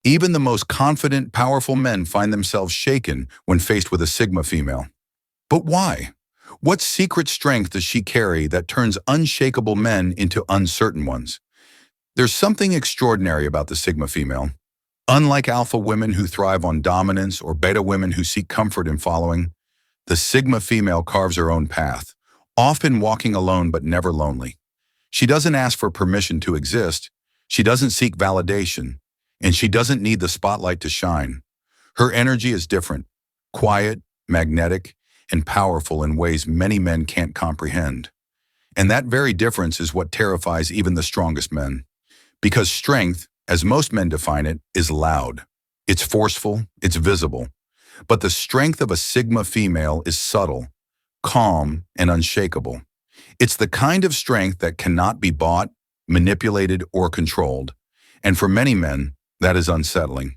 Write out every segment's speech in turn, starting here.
Even the most confident, powerful men find themselves shaken when faced with a Sigma female. But why? What secret strength does she carry that turns unshakable men into uncertain ones? There's something extraordinary about the Sigma female. Unlike alpha women who thrive on dominance or beta women who seek comfort in following, the Sigma female carves her own path, often walking alone but never lonely. She doesn't ask for permission to exist, she doesn't seek validation, and she doesn't need the spotlight to shine. Her energy is different, quiet, magnetic, and powerful in ways many men can't comprehend. And that very difference is what terrifies even the strongest men. Because strength, as most men define it, is loud. It's forceful, it's visible. But the strength of a Sigma female is subtle, calm, and unshakable. It's the kind of strength that cannot be bought, manipulated, or controlled. And for many men, that is unsettling.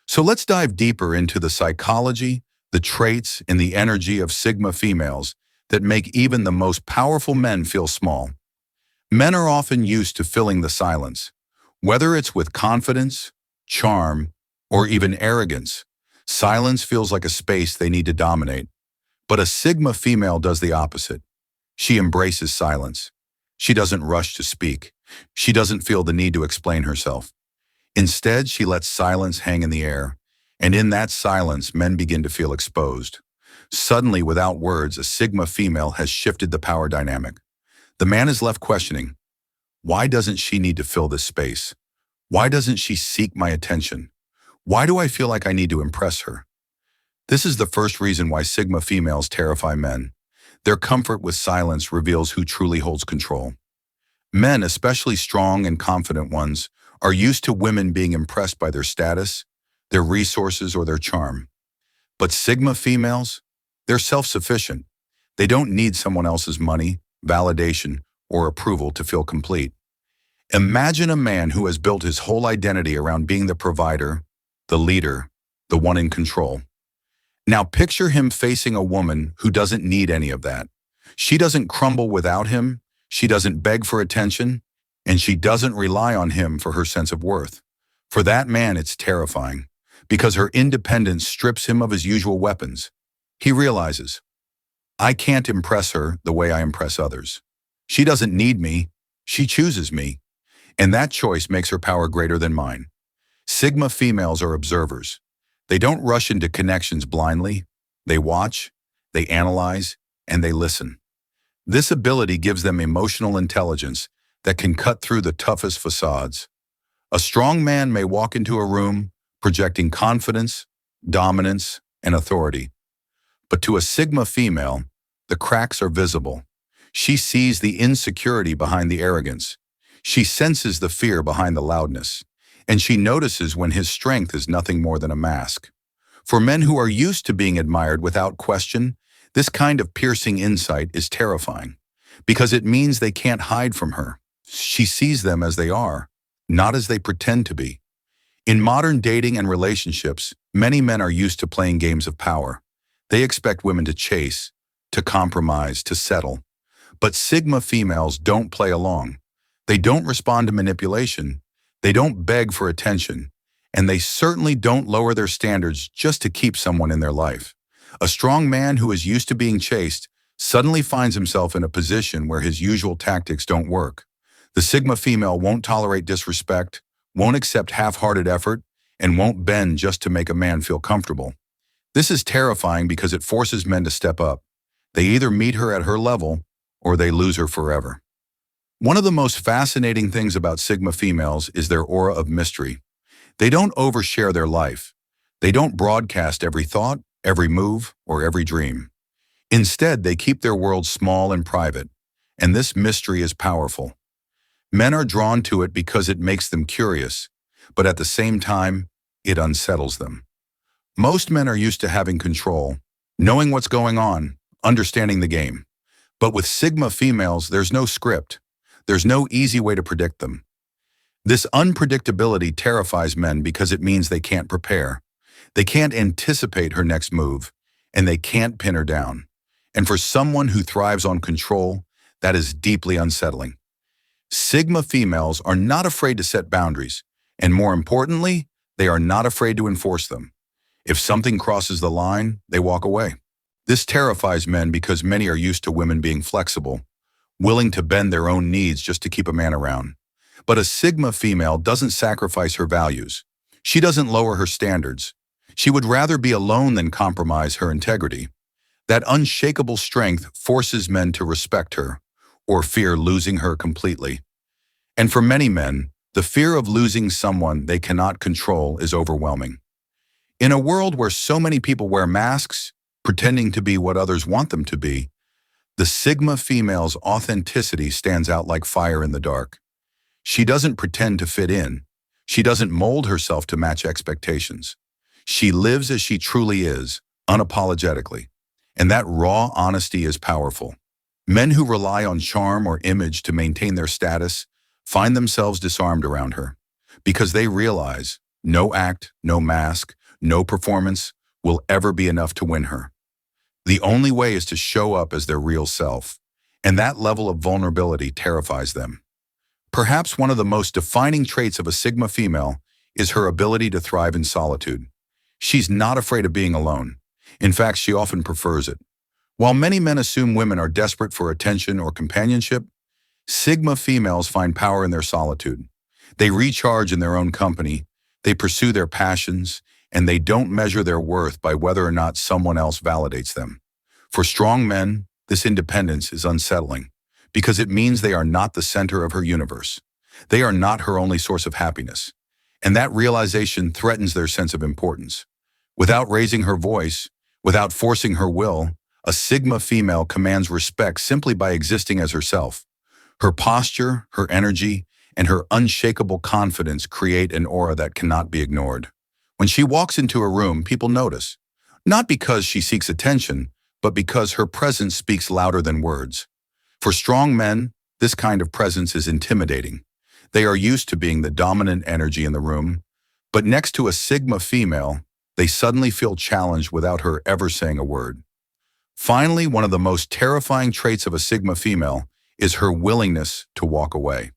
So let's dive deeper into the psychology, the traits, and the energy of Sigma females that make even the most powerful men feel small. Men are often used to filling the silence, whether it's with confidence, charm, or even arrogance. Silence feels like a space they need to dominate. But a Sigma female does the opposite. She embraces silence. She doesn't rush to speak. She doesn't feel the need to explain herself. Instead, she lets silence hang in the air, and in that silence, men begin to feel exposed. Suddenly, without words, a Sigma female has shifted the power dynamic. The man is left questioning, why doesn't she need to fill this space? Why doesn't she seek my attention? Why do I feel like I need to impress her? This is the first reason why Sigma females terrify men. Their comfort with silence reveals who truly holds control. Men, especially strong and confident ones, are used to women being impressed by their status, their resources, or their charm. But Sigma females, they're self-sufficient. They don't need someone else's money, validation, or approval to feel complete. Imagine a man who has built his whole identity around being the provider, the leader, the one in control. Now picture him facing a woman who doesn't need any of that. She doesn't crumble without him, she doesn't beg for attention, and she doesn't rely on him for her sense of worth. For that man, it's terrifying, because her independence strips him of his usual weapons. He realizes, I can't impress her the way I impress others. She doesn't need me, she chooses me, and that choice makes her power greater than mine. Sigma females are observers. They don't rush into connections blindly. They watch, they analyze, and they listen. This ability gives them emotional intelligence that can cut through the toughest facades. A strong man may walk into a room projecting confidence, dominance, and authority. But to a Sigma female, the cracks are visible. She sees the insecurity behind the arrogance. She senses the fear behind the loudness. And she notices when his strength is nothing more than a mask. For men who are used to being admired without question, this kind of piercing insight is terrifying, because it means they can't hide from her. She sees them as they are, not as they pretend to be. In modern dating and relationships, many men are used to playing games of power. They expect women to chase, to compromise, to settle. But Sigma females don't play along. They don't respond to manipulation. They don't beg for attention, and they certainly don't lower their standards just to keep someone in their life. A strong man who is used to being chased suddenly finds himself in a position where his usual tactics don't work. The Sigma female won't tolerate disrespect, won't accept half-hearted effort, and won't bend just to make a man feel comfortable. This is terrifying because it forces men to step up. They either meet her at her level, or they lose her forever. One of the most fascinating things about Sigma females is their aura of mystery. They don't overshare their life. They don't broadcast every thought, every move, or every dream. Instead, they keep their world small and private, and this mystery is powerful. Men are drawn to it because it makes them curious, but at the same time, it unsettles them. Most men are used to having control, knowing what's going on, understanding the game. But with Sigma females, there's no script. There's no easy way to predict them. This unpredictability terrifies men because it means they can't prepare. They can't anticipate her next move, and they can't pin her down. And for someone who thrives on control, that is deeply unsettling. Sigma females are not afraid to set boundaries, and more importantly, they are not afraid to enforce them. If something crosses the line, they walk away. This terrifies men because many are used to women being flexible, willing to bend their own needs just to keep a man around. But a Sigma female doesn't sacrifice her values. She doesn't lower her standards. She would rather be alone than compromise her integrity. That unshakable strength forces men to respect her, or fear losing her completely. And for many men, the fear of losing someone they cannot control is overwhelming. In a world where so many people wear masks, pretending to be what others want them to be, the Sigma female's authenticity stands out like fire in the dark. She doesn't pretend to fit in. She doesn't mold herself to match expectations. She lives as she truly is, unapologetically. And that raw honesty is powerful. Men who rely on charm or image to maintain their status find themselves disarmed around her, because they realize no act, no mask, no performance will ever be enough to win her. The only way is to show up as their real self, and that level of vulnerability terrifies them. Perhaps one of the most defining traits of a Sigma female is her ability to thrive in solitude. She's not afraid of being alone. In fact, she often prefers it. While many men assume women are desperate for attention or companionship, Sigma females find power in their solitude. They recharge in their own company, they pursue their passions, and they don't measure their worth by whether or not someone else validates them. For strong men, this independence is unsettling, because it means they are not the center of her universe. They are not her only source of happiness, and that realization threatens their sense of importance. Without raising her voice, without forcing her will, a Sigma female commands respect simply by existing as herself. Her posture, her energy, and her unshakable confidence create an aura that cannot be ignored. When she walks into a room, people notice, not because she seeks attention, but because her presence speaks louder than words. For strong men, this kind of presence is intimidating. They are used to being the dominant energy in the room, but next to a Sigma female, they suddenly feel challenged without her ever saying a word. Finally, one of the most terrifying traits of a Sigma female is her willingness to walk away.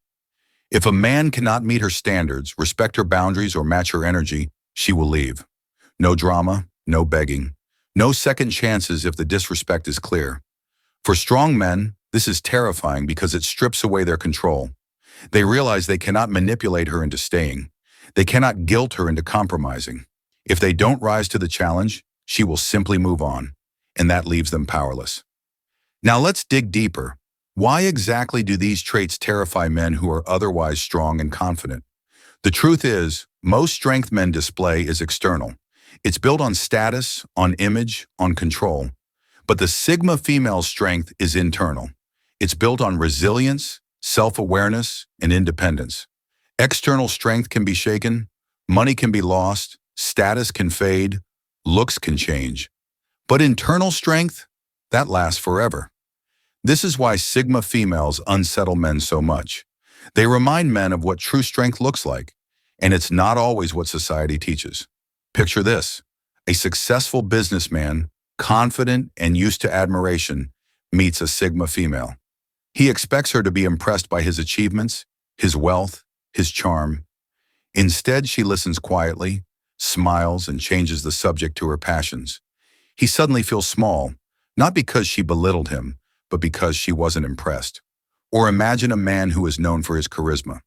If a man cannot meet her standards, respect her boundaries, or match her energy, she will leave. No drama, no begging, no second chances if the disrespect is clear. For strong men, this is terrifying because it strips away their control. They realize they cannot manipulate her into staying. They cannot guilt her into compromising. If they don't rise to the challenge, she will simply move on, and that leaves them powerless. Now let's dig deeper. Why exactly do these traits terrify men who are otherwise strong and confident? The truth is, most strength men display is external. It's built on status, on image, on control. But the Sigma female's strength is internal. It's built on resilience, self-awareness, and independence. External strength can be shaken, money can be lost, status can fade, looks can change. But internal strength, that lasts forever. This is why Sigma females unsettle men so much. They remind men of what true strength looks like, and it's not always what society teaches. Picture this: a successful businessman, confident and used to admiration, meets a Sigma female. He expects her to be impressed by his achievements, his wealth, his charm. Instead, she listens quietly, smiles, and changes the subject to her passions. He suddenly feels small, not because she belittled him, but because she wasn't impressed. Or imagine a man who is known for his charisma.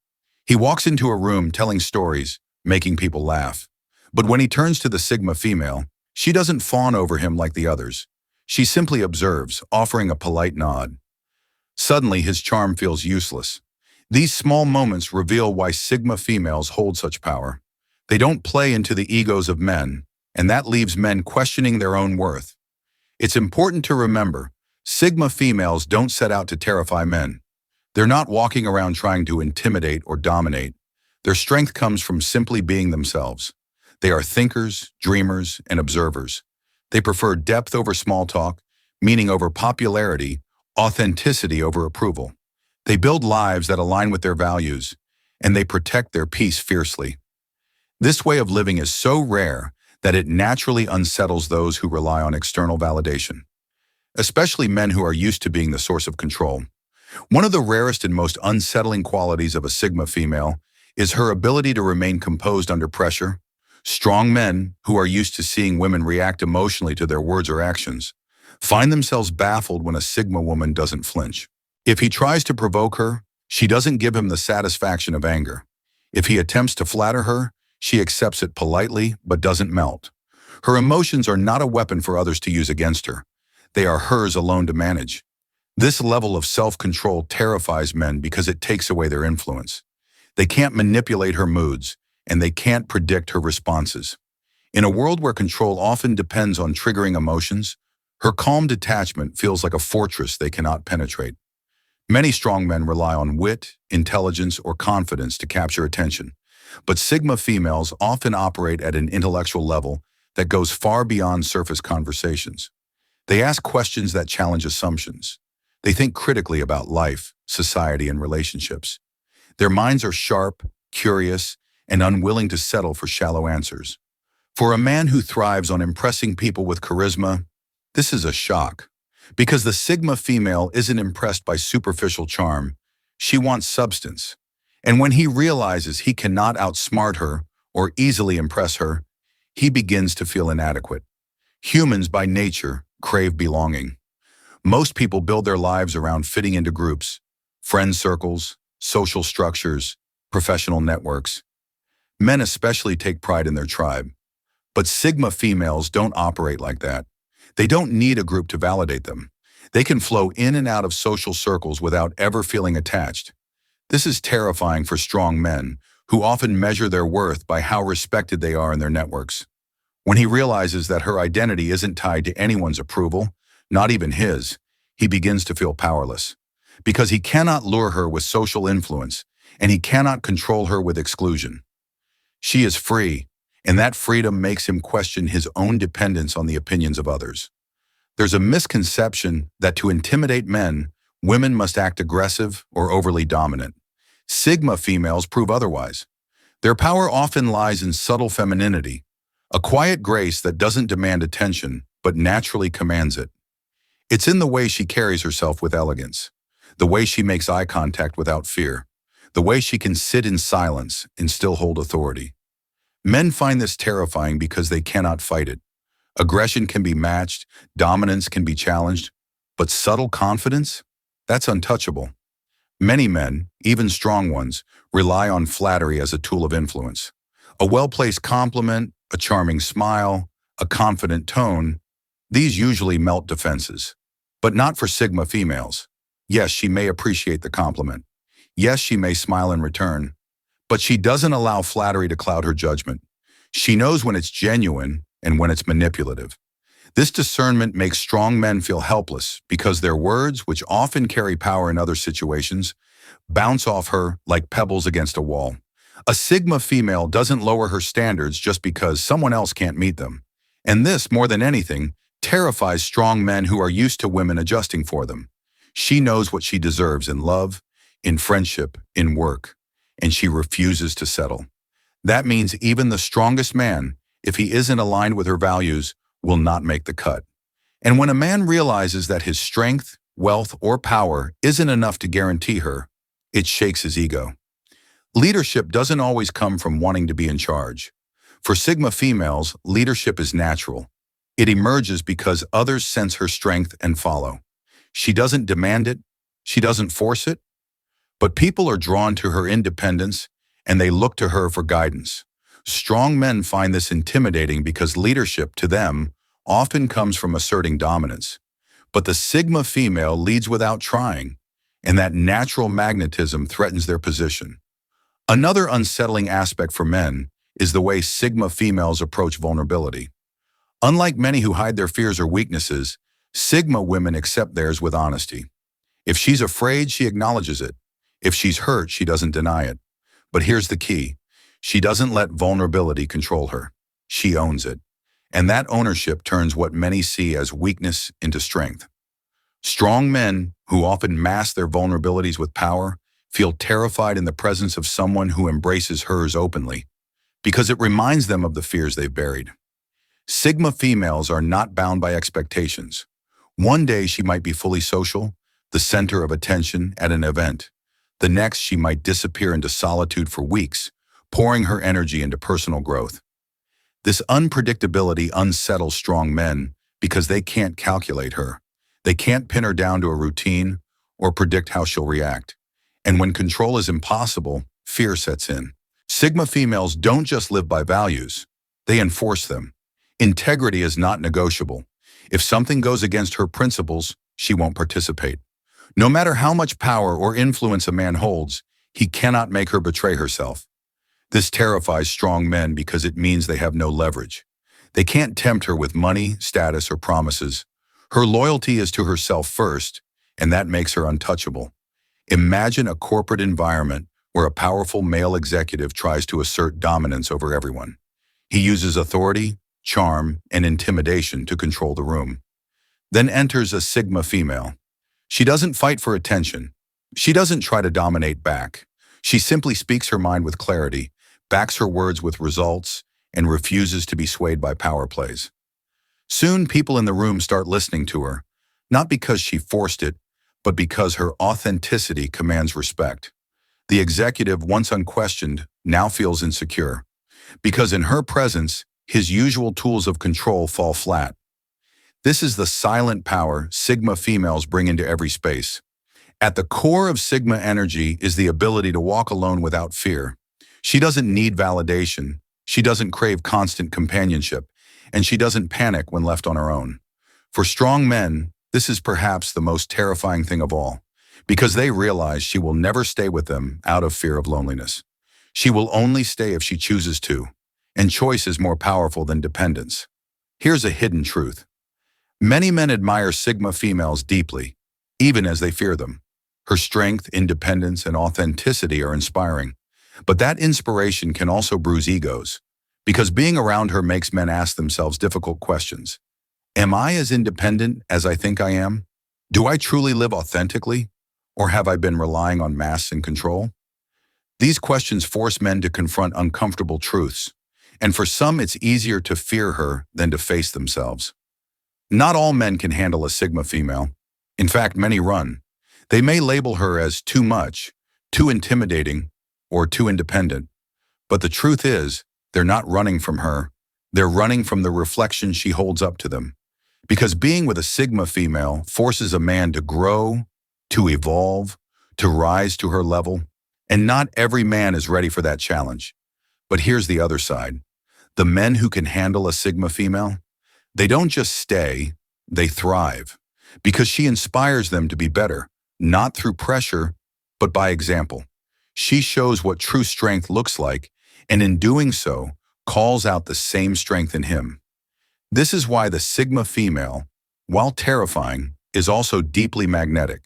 He walks into a room telling stories, making people laugh. But when he turns to the Sigma female, she doesn't fawn over him like the others. She simply observes, offering a polite nod. Suddenly, his charm feels useless. These small moments reveal why Sigma females hold such power. They don't play into the egos of men, and that leaves men questioning their own worth. It's important to remember, Sigma females don't set out to terrify men. They're not walking around trying to intimidate or dominate. Their strength comes from simply being themselves. They are thinkers, dreamers, and observers. They prefer depth over small talk, meaning over popularity, authenticity over approval. They build lives that align with their values, and they protect their peace fiercely. This way of living is so rare that it naturally unsettles those who rely on external validation, especially men who are used to being the source of control. One of the rarest and most unsettling qualities of a Sigma female is her ability to remain composed under pressure. Strong men, who are used to seeing women react emotionally to their words or actions, find themselves baffled when a Sigma woman doesn't flinch. If he tries to provoke her, she doesn't give him the satisfaction of anger. If he attempts to flatter her, she accepts it politely but doesn't melt. Her emotions are not a weapon for others to use against her. They are hers alone to manage. This level of self-control terrifies men because it takes away their influence. They can't manipulate her moods, and they can't predict her responses. In a world where control often depends on triggering emotions, her calm detachment feels like a fortress they cannot penetrate. Many strong men rely on wit, intelligence, or confidence to capture attention, but Sigma females often operate at an intellectual level that goes far beyond surface conversations. They ask questions that challenge assumptions. They think critically about life, society, and relationships. Their minds are sharp, curious, and unwilling to settle for shallow answers. For a man who thrives on impressing people with charisma, this is a shock. Because the Sigma female isn't impressed by superficial charm, she wants substance. And when he realizes he cannot outsmart her or easily impress her, he begins to feel inadequate. Humans by nature crave belonging. Most people build their lives around fitting into groups, friend circles, social structures, professional networks. Men especially take pride in their tribe. But Sigma females don't operate like that. They don't need a group to validate them. They can flow in and out of social circles without ever feeling attached. This is terrifying for strong men, who often measure their worth by how respected they are in their networks. When he realizes that her identity isn't tied to anyone's approval, not even his, he begins to feel powerless. Because he cannot lure her with social influence, and he cannot control her with exclusion. She is free, and that freedom makes him question his own dependence on the opinions of others. There's a misconception that to intimidate men, women must act aggressive or overly dominant. Sigma females prove otherwise. Their power often lies in subtle femininity, a quiet grace that doesn't demand attention, but naturally commands it. It's in the way she carries herself with elegance, the way she makes eye contact without fear, the way she can sit in silence and still hold authority. Men find this terrifying because they cannot fight it. Aggression can be matched, dominance can be challenged, but subtle confidence? That's untouchable. Many men, even strong ones, rely on flattery as a tool of influence. A well-placed compliment, a charming smile, a confident tone, these usually melt defenses. But not for Sigma females. Yes, she may appreciate the compliment. Yes, she may smile in return. But she doesn't allow flattery to cloud her judgment. She knows when it's genuine and when it's manipulative. This discernment makes strong men feel helpless because their words, which often carry power in other situations, bounce off her like pebbles against a wall. A Sigma female doesn't lower her standards just because someone else can't meet them. And this, more than anything, terrifies strong men who are used to women adjusting for them. She knows what she deserves in love, in friendship, in work, and she refuses to settle. That means even the strongest man, if he isn't aligned with her values, will not make the cut. And when a man realizes that his strength, wealth, or power isn't enough to guarantee her, it shakes his ego. Leadership doesn't always come from wanting to be in charge. For Sigma females, leadership is natural. It emerges because others sense her strength and follow. She doesn't demand it, she doesn't force it, but people are drawn to her independence and they look to her for guidance. Strong men find this intimidating because leadership, to them, often comes from asserting dominance. But the Sigma female leads without trying, and that natural magnetism threatens their position. Another unsettling aspect for men is the way Sigma females approach vulnerability. Unlike many who hide their fears or weaknesses, Sigma women accept theirs with honesty. If she's afraid, she acknowledges it. If she's hurt, she doesn't deny it. But here's the key. She doesn't let vulnerability control her. She owns it. And that ownership turns what many see as weakness into strength. Strong men, who often mask their vulnerabilities with power, feel terrified in the presence of someone who embraces hers openly, because it reminds them of the fears they've buried. Sigma females are not bound by expectations. One day she might be fully social, the center of attention at an event. The next she might disappear into solitude for weeks, pouring her energy into personal growth. This unpredictability unsettles strong men because they can't calculate her. They can't pin her down to a routine or predict how she'll react. And when control is impossible, fear sets in. Sigma females don't just live by values, they enforce them. Integrity is not negotiable. If something goes against her principles, she won't participate. No matter how much power or influence a man holds, he cannot make her betray herself. This terrifies strong men because it means they have no leverage. They can't tempt her with money, status, or promises. Her loyalty is to herself first, and that makes her untouchable. Imagine a corporate environment where a powerful male executive tries to assert dominance over everyone. He uses authority, charm, and intimidation to control the room. Then enters a Sigma female. She doesn't fight for attention. She doesn't try to dominate back. She simply speaks her mind with clarity, backs her words with results, and refuses to be swayed by power plays. Soon, people in the room start listening to her, not because she forced it, but because her authenticity commands respect. The executive, once unquestioned, now feels insecure, because in her presence, his usual tools of control fall flat. This is the silent power Sigma females bring into every space. At the core of Sigma energy is the ability to walk alone without fear. She doesn't need validation, she doesn't crave constant companionship, and she doesn't panic when left on her own. For strong men, this is perhaps the most terrifying thing of all, because they realize she will never stay with them out of fear of loneliness. She will only stay if she chooses to, and choice is more powerful than dependence. Here's a hidden truth. Many men admire Sigma females deeply, even as they fear them. Her strength, independence, and authenticity are inspiring. But that inspiration can also bruise egos, because being around her makes men ask themselves difficult questions. Am I as independent as I think I am? Do I truly live authentically? Or have I been relying on masks and control? These questions force men to confront uncomfortable truths, and for some it's easier to fear her than to face themselves. Not all men can handle a Sigma female. In fact, many run. They may label her as too much, too intimidating, or too independent. But the truth is, they're not running from her. They're running from the reflection she holds up to them. Because being with a Sigma female forces a man to grow, to evolve, to rise to her level. And not every man is ready for that challenge. But here's the other side. The men who can handle a Sigma female, they don't just stay, they thrive. Because she inspires them to be better, not through pressure, but by example. She shows what true strength looks like, and in doing so, calls out the same strength in him. This is why the Sigma female, while terrifying, is also deeply magnetic.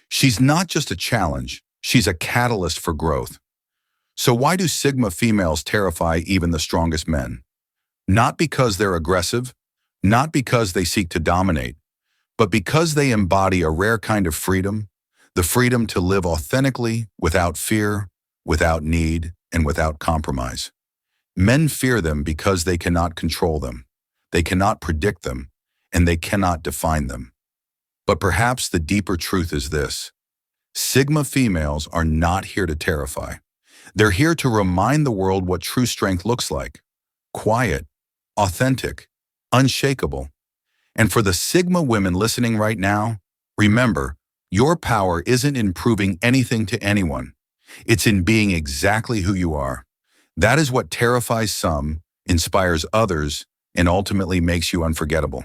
She's not just a challenge, she's a catalyst for growth. So why do Sigma females terrify even the strongest men? Not because they're aggressive, not because they seek to dominate, but because they embody a rare kind of freedom, the freedom to live authentically, without fear, without need, and without compromise. Men fear them because they cannot control them, they cannot predict them, and they cannot define them. But perhaps the deeper truth is this. Sigma females are not here to terrify. They're here to remind the world what true strength looks like. Quiet, authentic, unshakable. And for the Sigma women listening right now, remember, your power isn't in proving anything to anyone. It's in being exactly who you are. That is what terrifies some, inspires others, and ultimately makes you unforgettable.